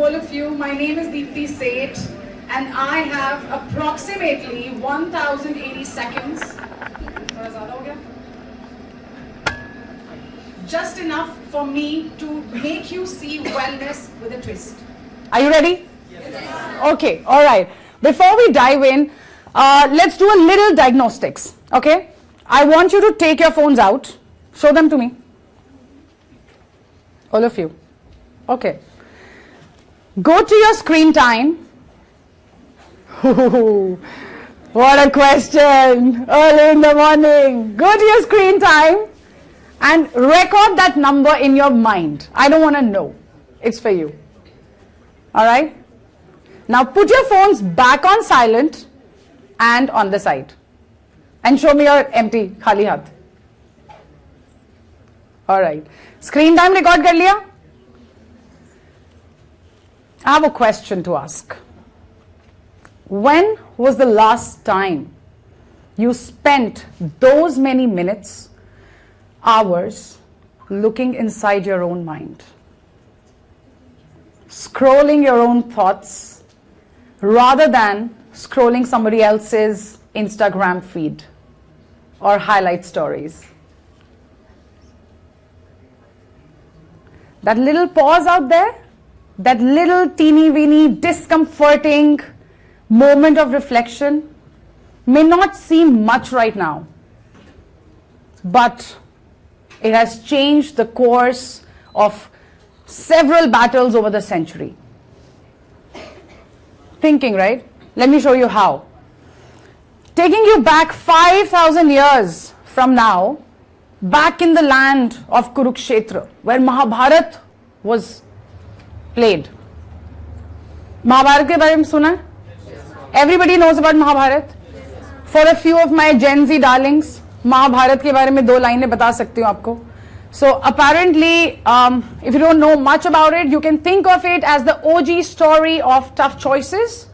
all of you. My name is Deepti and I have approximately 1080 seconds. Just enough for me to make you see wellness with a twist. Are you ready? Yes. Okay, all right. Before we dive in, let's do a little diagnostics, okay? I want you to take your phones out. Show them to me. All of you. Okay. Go to your screen time. What a question. Early in the morning. Go to your screen time and record that number in your mind. I don't want to know. It's for you. All right? Now put your phones back on silent and on the side. And show me your empty, khali hath. All right. Screen time record kar liya? I have a question to ask. When was the last time you spent those many minutes, hours, looking inside your own mind? Scrolling your own thoughts rather than scrolling somebody else's Instagram feed or highlight stories. That little pause out there, that little teeny weeny discomforting moment of reflection may not seem much right now, but it has changed the course of several battles over the century. Thinking, right? Let me show you how. Taking you back 5,000 years from now, back in the land of Kurukshetra, where Mahabharat was played. Mahabharat ke baare mein suna hai? Everybody knows about Mahabharat. For a few of my Gen Z darlings, Mahabharat ke baare mein do लाइनें बता सकती हूँ आपको. So apparently, if you don't know much about it, you can think of it as the OG story of tough choices.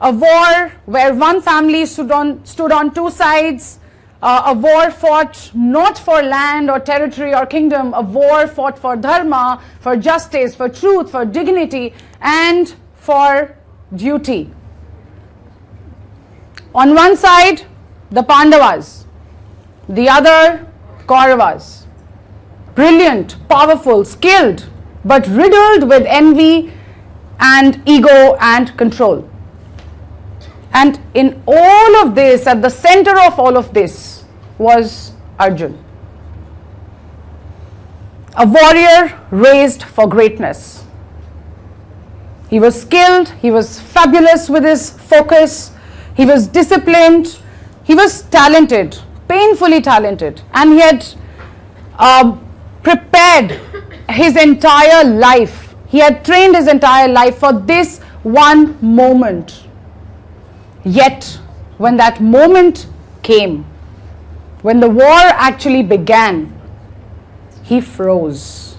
A war where one family stood on two sides. A war fought not for land or territory or kingdom. A war fought for dharma, for justice, for truth, for dignity, and for duty. On one side, the Pandavas. The other, Kauravas. Brilliant, powerful, skilled, but riddled with envy and ego and control. And in all of this, at the center of all of this, was Arjun. A warrior raised for greatness. He was skilled, he was fabulous with his focus, he was disciplined, he was talented, painfully talented, and he had prepared his entire life. He had trained his entire life for this one moment. Yet, when that moment came, when the war actually began, he froze,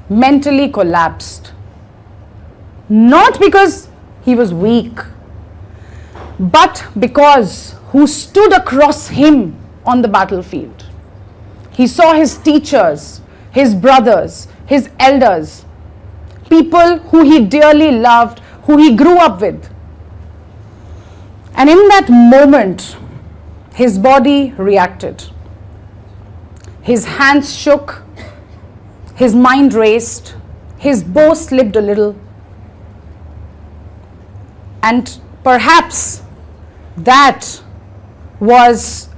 mentally collapsed. Not because he was weak, but because who stood across him on the battlefield. He saw his teachers, his brothers, his elders, people who he dearly loved, who he grew up with. And in that moment, his body reacted. His hands shook, his mind raced, his bow slipped a little. And perhaps that was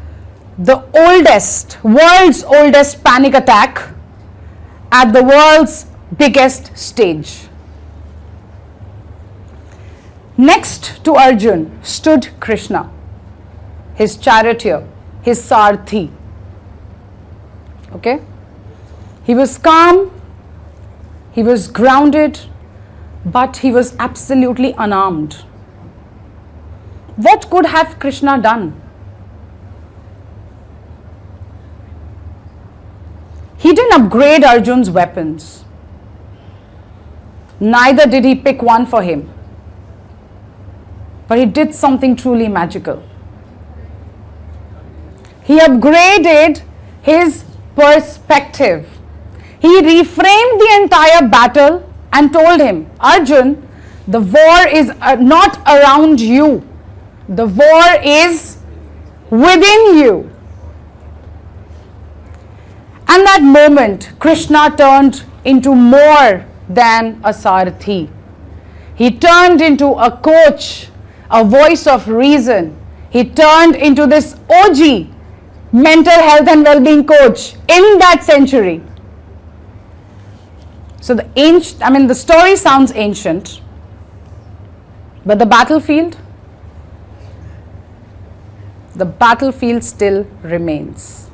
the world's oldest panic attack at the world's biggest stage. Next to Arjun stood Krishna, his charioteer, his Sarthi. Okay? He was calm, he was grounded, but he was absolutely unarmed. What could have Krishna done? He didn't upgrade Arjun's weapons. Neither did he pick one for him. But he did something truly magical. He upgraded his perspective. He reframed the entire battle and told him, Arjun, the war is not around you. The war is within you. And that moment, Krishna turned into more than a Sarathi. He turned into a coach, a voice of reason. He turned into this OG, mental health and well-being coach in that century. So the story sounds ancient, but the battlefield still remains.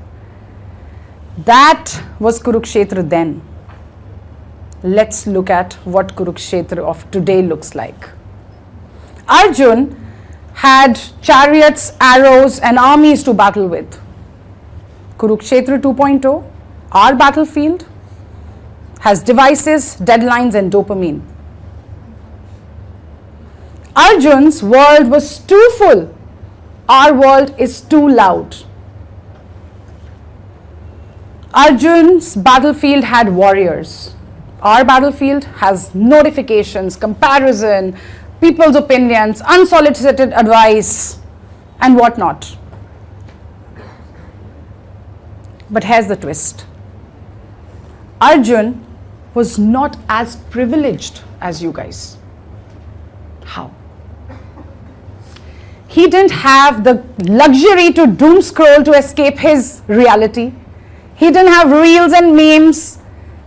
That was Kurukshetra then. Let's look at what Kurukshetra of today looks like. Arjun had chariots, arrows and armies to battle with. Kurukshetra 2.0, our battlefield, has devices, deadlines and dopamine. Arjun's world was too full. Our world is too loud. Arjun's battlefield had warriors. Our battlefield has notifications, comparison, people's opinions, unsolicited advice, and whatnot. But here's the twist. Arjun was not as privileged as you guys. How? He didn't have the luxury to doom scroll to escape his reality. He didn't have reels and memes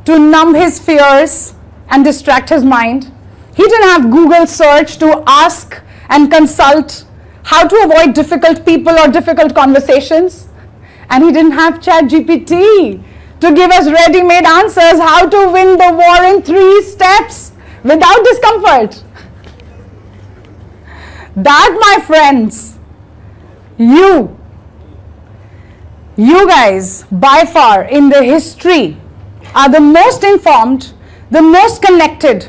to numb his fears and distract his mind. He didn't have Google search to ask and consult how to avoid difficult people or difficult conversations. And he didn't have ChatGPT to give us ready-made answers how to win the war in 3 steps without discomfort. That, my friends, you guys, by far in the history, are the most informed, the most connected,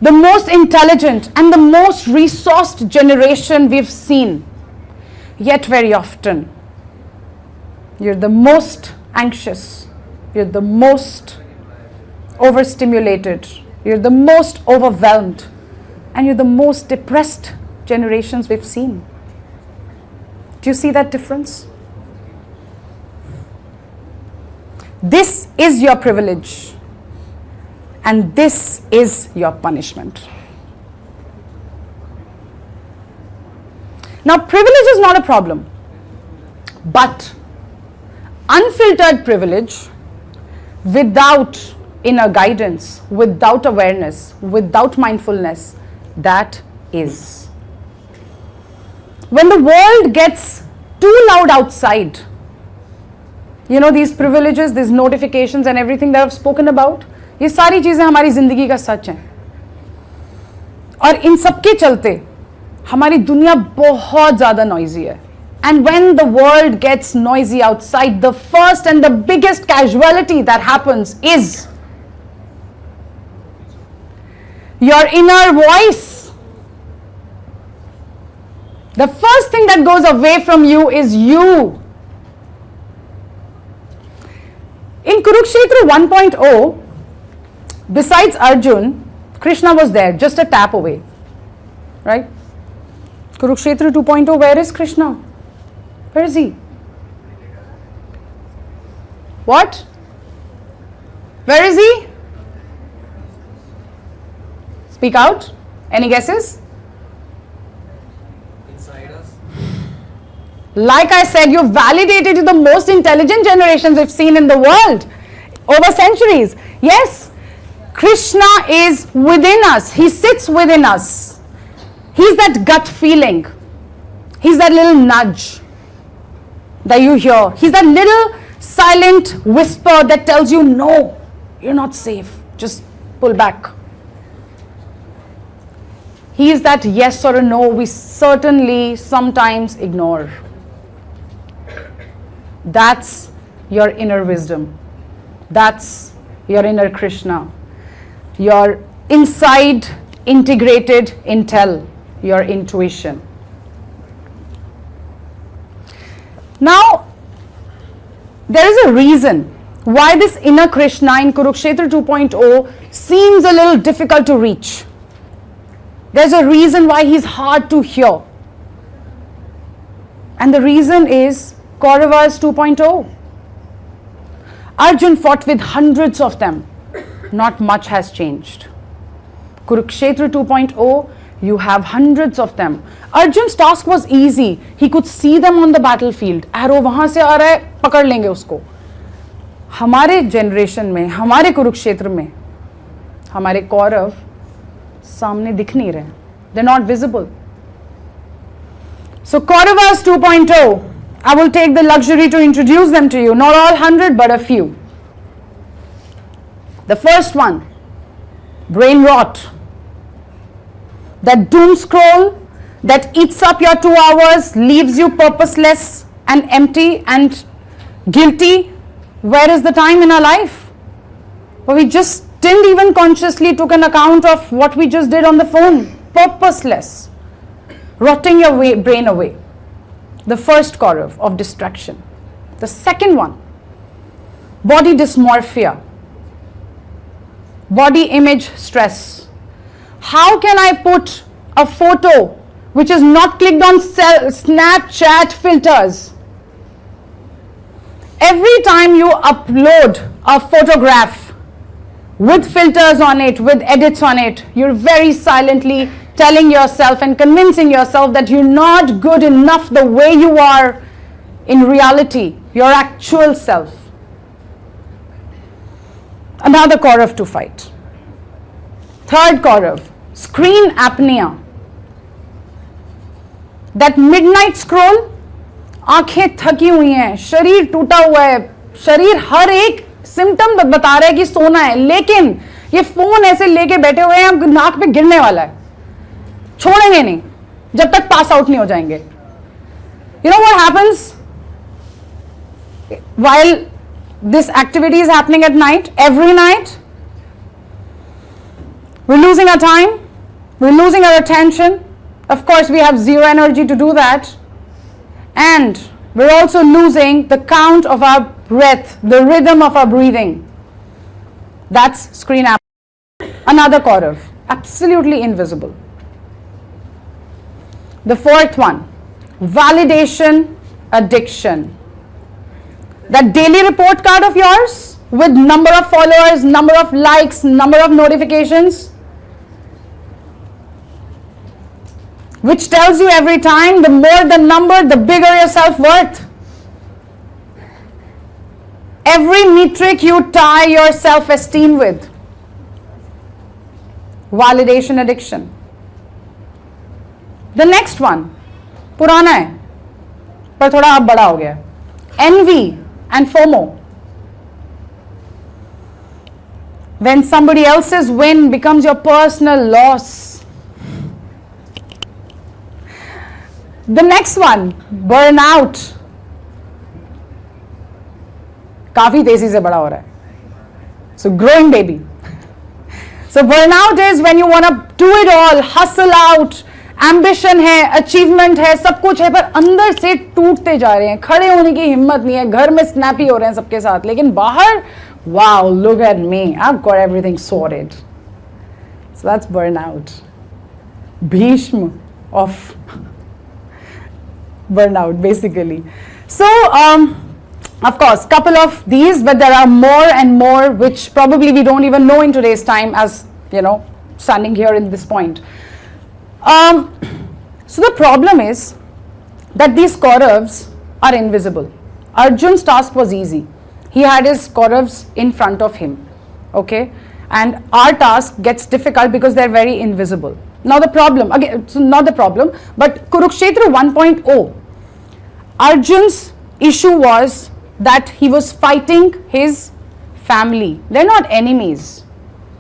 the most intelligent, and the most resourced generation we've seen. Yet very often, you're the most anxious, you're the most overstimulated, you're the most overwhelmed, and you're the most depressed generations we've seen. Do you see that difference? This is your privilege, and this is your punishment. Now, privilege is not a problem, but unfiltered privilege without inner guidance, without awareness, without mindfulness, that is. When the world gets too loud outside, you know, these privileges, these notifications and everything that I've spoken about, ये सारी चीज़ें हमारी ज़िंदगी का सच हैं. और इन सब के चलते हमारी दुनिया बहुत ज़्यादा noisy है. And when the world gets noisy outside, the first and the biggest casualty that happens is your inner voice. The first thing that goes away from you is you. In Kurukshetra 1.0, besides Arjun, Krishna was there, just a tap away. Right? Kurukshetra 2.0, where is Krishna? Where is he? What? Where is he? Speak out. Any guesses? Inside us. Like I said, you validated the most intelligent generations we've seen in the world over centuries. Yes, Krishna is within us. He sits within us. He's that gut feeling. He's that little nudge that you hear. He's that little silent whisper that tells you, no, you're not safe. Just pull back. He is that yes or a no we certainly sometimes ignore. That's your inner wisdom. That's your inner Krishna. Your inside integrated intel, your intuition. Now, there is a reason why this inner Krishna in Kurukshetra 2.0 seems a little difficult to reach. There's a reason why he's hard to hear. And the reason is Kauravas 2.0. Arjun fought with hundreds of them. Not much has changed. Kurukshetra 2.0, you have hundreds of them. Arjun's task was easy. He could see them on the battlefield. Arrow वहां से आ रहा है, पकड़ लेंगे उसको. हमारे generation में, हमारे कुरुक्षेत्र में, हमारे कौरव सामने दिख नहीं रहे. They're not visible. So Kauravas 2.0, I will take the luxury to introduce them to you. Not all 100, but a few. The first one, brain rot. That doom scroll that eats up your 2 hours, leaves you purposeless and empty and guilty. Where is the time in our life? Well, we just didn't even consciously took an account of what we just did on the phone. Purposeless. Rotting your brain away. The first Kaurav of distraction. The second one, body dysmorphia. Body image stress. How can I put a photo which is not clicked on Snapchat filters? Every time you upload a photograph with filters on it, with edits on it, you're very silently telling yourself and convincing yourself that you're not good enough the way you are in reality, your actual self. Another Kaurav to fight. Third Kaurav, screen apnea. That midnight scroll, आंखें थकी हुई हैं, शरीर टूटा हुआ है, शरीर हर एक सिम्टम बता रहा है कि सोना है, लेकिन ये फोन ऐसे लेके बैठे हुए हैं, नाक पे गिरने वाला है, छोड़ेंगे नहीं जब तक पास आउट नहीं हो जाएंगे. You know what happens while this activity is happening at night, every night? We're losing our time, we're losing our attention. Of course, we have zero energy to do that. And we're also losing the count of our breath, the rhythm of our breathing. That's screen app. Another Kaurav, absolutely invisible. The fourth one, validation addiction. That daily report card of yours with number of followers, number of likes, number of notifications, which tells you every time the more the number, the bigger your self-worth. Every metric you tie your self-esteem with. Validation addiction. The next one, पुराना है, पर थोड़ा अब बड़ा हो गया. Envy and FOMO. When somebody else's win becomes your personal loss. The next one, burnout. काफी तेजी से बड़ा हो रहा है. So growing baby. So burnout is when you want to do it all, hustle out, ambition है, achievement है, सब कुछ है, पर अंदर से टूटते जा रहे हैं, खड़े होने की हिम्मत नहीं है, घर में snappy हो रहे हैं सबके साथ, लेकिन बाहर, wow, look at me, I've got everything sorted. So that's burnout. Bhishma of burnout, basically. So, of course, couple of these, but there are more and more which probably we don't even know in today's time, as you know, standing here in this point. So the problem is that these Kauravas are invisible. Arjun's task was easy. He had his Kauravas in front of him, okay? And our task gets difficult because they're very invisible. Now the problem, again, so not the problem, but Kurukshetra 1.0, Arjun's issue was that he was fighting his family. They're not enemies,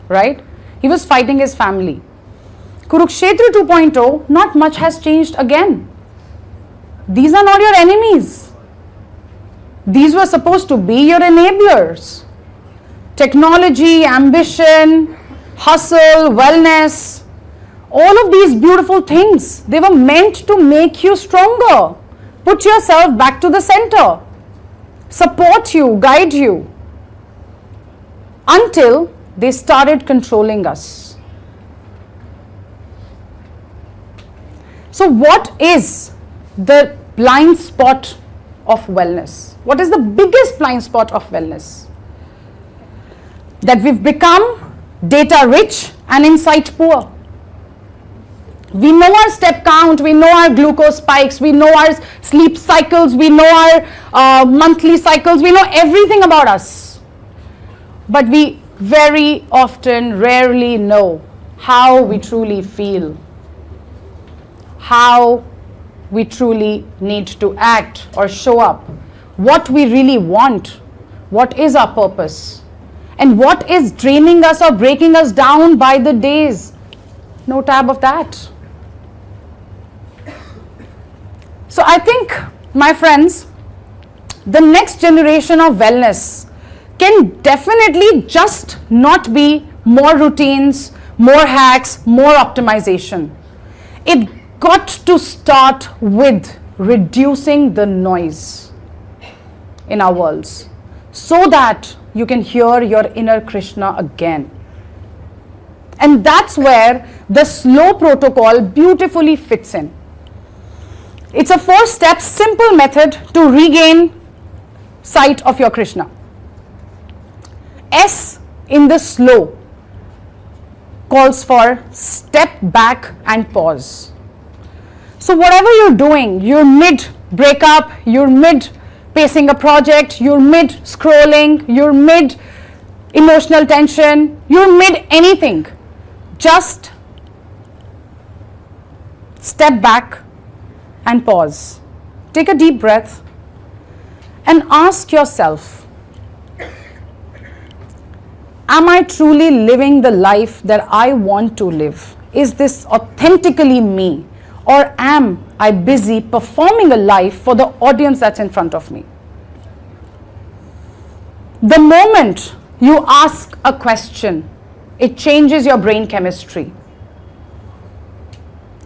right? He was fighting his family. Kurukshetra 2.0, not much has changed again. These are not your enemies. These were supposed to be your enablers. Technology, ambition, hustle, wellness, all of these beautiful things, they were meant to make you stronger. Put yourself back to the center. Support you, guide you. until they started controlling us. So what is the blind spot of wellness? What is the biggest blind spot of wellness? That we've become data rich and insight poor. We know our step count, we know our glucose spikes, we know our sleep cycles, we know our monthly cycles, we know everything about us. But we very often, rarely know how we truly feel, how we truly need to act or show up, what we really want, what is our purpose, and what is draining us or breaking us down by the days. No tab of that. So I think, my friends, the next generation of wellness can definitely just not be more routines, more hacks, more optimization. It got to start with reducing the noise in our worlds so that you can hear your inner Krishna again. And that's where the slow protocol beautifully fits in. It's a 4-step simple method to regain sight of your Krishna. S in the slow calls for step back and pause. So whatever you're doing, you're mid breakup, you're mid pacing a project, you're mid scrolling, you're mid emotional tension, you're mid anything, just step back and pause. Take a deep breath and ask yourself, am I truly living the life that I want to live? Is this authentically me? Or am I busy performing a life for the audience that's in front of me? The moment you ask a question, it changes your brain chemistry.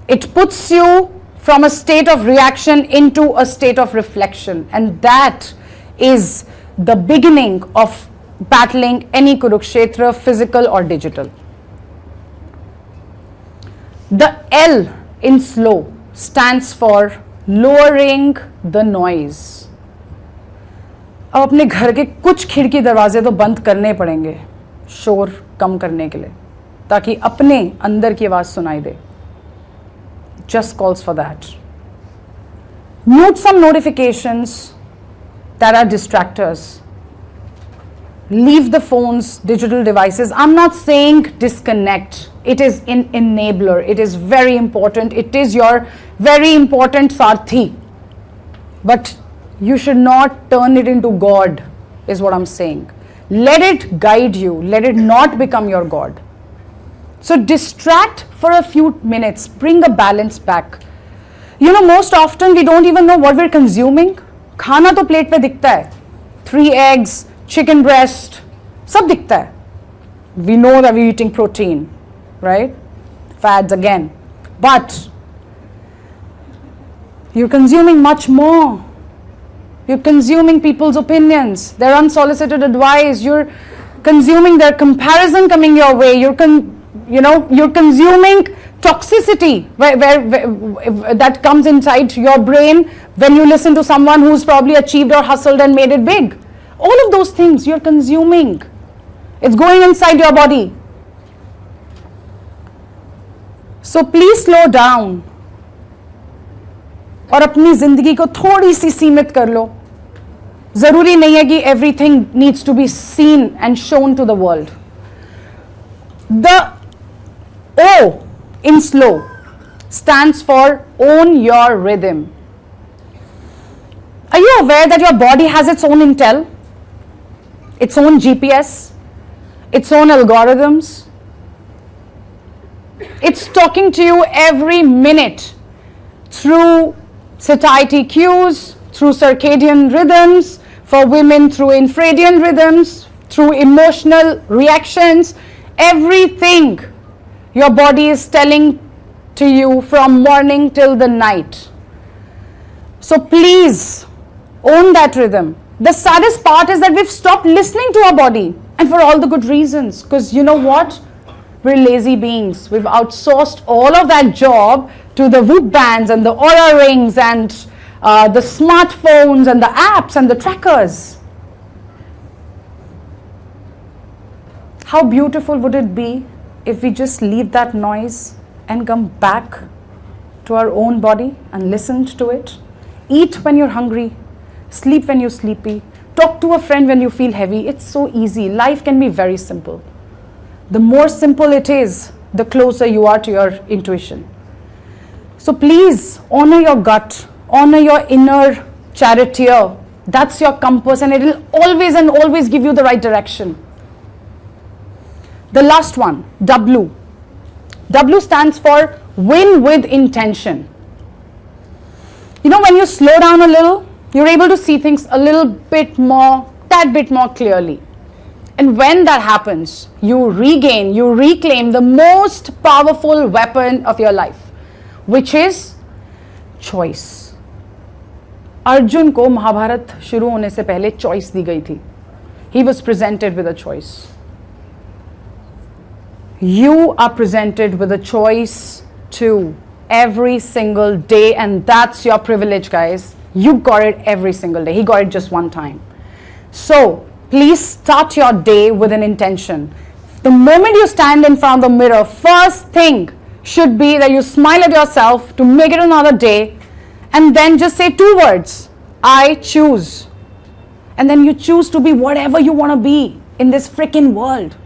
It puts you from a state of reaction into a state of reflection, and that is the beginning of battling any Kurukshetra, physical or digital. The L in slow stands for lowering the noise. अब अपने घर के कुछ खिड़की दरवाजे तो बंद करने पड़ेंगे शोर कम करने के लिए, ताकि अपने अंदर की आवाज सुनाई दे. Just calls for that. Mute some notifications that are distractors. Leave the phones, digital devices. I'm not saying disconnect. It is an enabler. It is very important. It is your very important sarthi. But you should not turn it into God, is what I'm saying. Let it guide you. Let it not become your God. So distract for a few minutes. Bring a balance back. You know, most often we don't even know what we're consuming. खाना तो plate पे दिखता है. 3 eggs, chicken breast, सब दिखता है. We know that we're eating protein, right? Fads again. But you're consuming much more. You're consuming people's opinions, their unsolicited advice. You're consuming their comparison coming your way. You're consuming toxicity where that comes inside your brain when you listen to someone who's probably achieved or hustled and made it big. All of those things you're consuming. It's going inside your body. So please slow down और अपनी जिंदगी को थोड़ी सी सीमित कर लो. जरूरी नहीं है कि everything needs to be seen and shown to the world. The O in slow stands for own your rhythm. Are you aware that your body has its own intel, its own GPS, its own algorithms? It's talking to you every minute through satiety cues, through circadian rhythms, for women through infradian rhythms, through emotional reactions. Everything your body is telling to you from morning till the night. So please own that rhythm. The saddest part is that we've stopped listening to our body And for all the good reasons, because you know what? We're lazy beings. We've outsourced all of that job to the Whoop bands and the Aura rings and the smartphones and the apps and the trackers. How beautiful would it be if we just leave that noise and come back to our own body and listened to it? Eat when you're hungry, sleep when you're sleepy, talk to a friend when you feel heavy. It's so easy. Life can be very simple. The more simple it is, the closer you are to your intuition. So please honor your gut, honor your inner charioteer. That's your compass, and it will always and always give you the right direction. The last one, W. W stands for win with intention. You know, when you slow down a little, you're able to see things a little bit more, tad bit more clearly. And when that happens, you regain, you reclaim the most powerful weapon of your life, which is choice. Arjun को महाभारत शुरू होने से पहले choice दी गई थी. He was presented with a choice. You are presented with a choice too, every single day, and that's your privilege, guys. You got it every single day. He got it just one time. So please start your day with an intention. The moment you stand in front of the mirror, first thing should be that you smile at yourself to make it another day, and then just say 2 words, I choose. And then you choose to be whatever you want to be in this freaking world.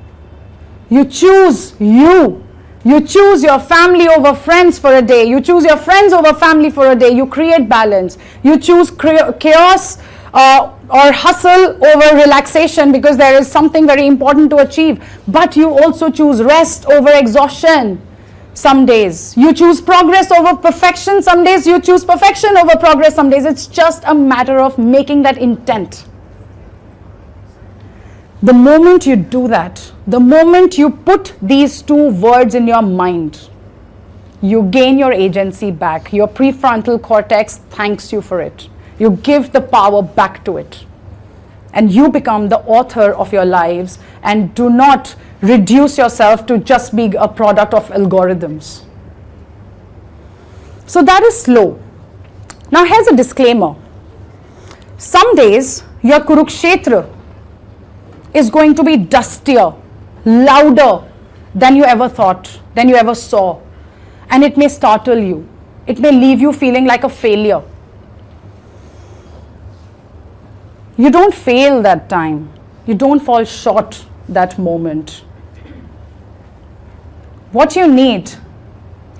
You choose you. You choose your family over friends for a day. You choose your friends over family for a day. You create balance. You choose chaos or hustle over relaxation because there is something very important to achieve. But you also choose rest over exhaustion. Some days you choose progress over perfection. Some days you choose perfection over progress. Some days it's just a matter of making that intent. The moment you do that, the moment you put these 2 words in your mind, you gain your agency back. Your prefrontal cortex thanks you for it. You give the power back to it. And you become the author of your lives, and do not reduce yourself to just be a product of algorithms. So that is slow. Now here's a disclaimer. Some days your Kurukshetra is going to be dustier, louder than you ever thought, than you ever saw. And it may startle you. It may leave you feeling like a failure. You don't fail that time. You don't fall short that moment. What you need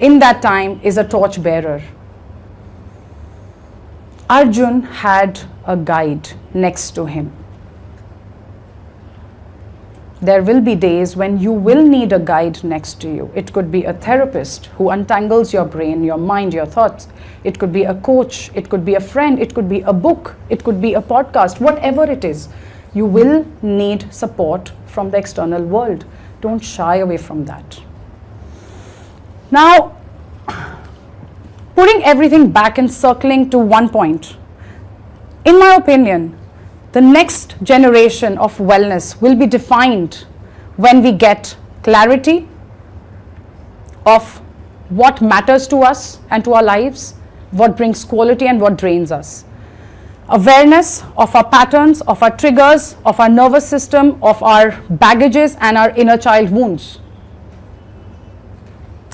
in that time is a torch bearer. Arjun had a guide next to him. There will be days when you will need a guide next to you. It could be a therapist who untangles your brain, your mind, your thoughts. It could be a coach. It could be a friend. It could be a book. It could be a podcast. Whatever it is, you will need support from the external world. Don't shy away from that. Now, putting everything back and circling to one point, in my opinion, the next generation of wellness will be defined when we get clarity of what matters to us and to our lives, what brings quality and what drains us. Awareness of our patterns, of our triggers, of our nervous system, of our baggages and our inner child wounds.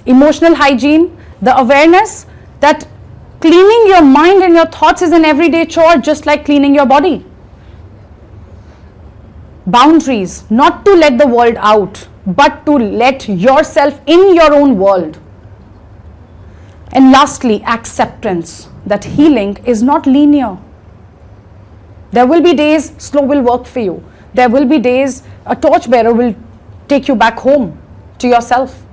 Emotional hygiene, the awareness that cleaning your mind and your thoughts is an everyday chore, just like cleaning your body. Boundaries, not to let the world out, but to let yourself in your own world. And lastly, acceptance that healing is not linear. There will be days slow will work for you. There will be days a torchbearer will take you back home to yourself.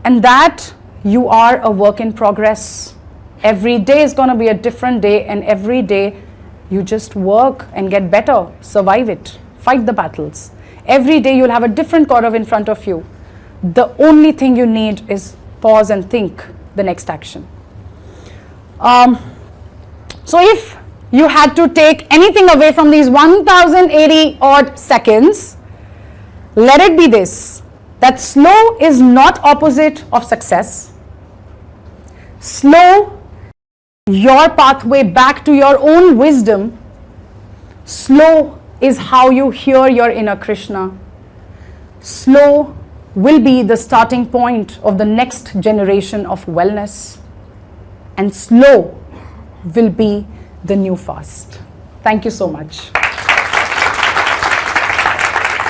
And that you are a work in progress. Every day is going to be a different day, and every day you just work and get better, survive it, fight the battles. Every day you'll have a different Kaurav in front of you. The only thing you need is pause and think the next action. So if you had to take anything away from these 1080 odd seconds, let it be this, that slow is not opposite of success. Slow your pathway back to your own wisdom. Slow is how you hear your inner Krishna. Slow will be the starting point of the next generation of wellness. And slow will be the new fast. Thank you so much.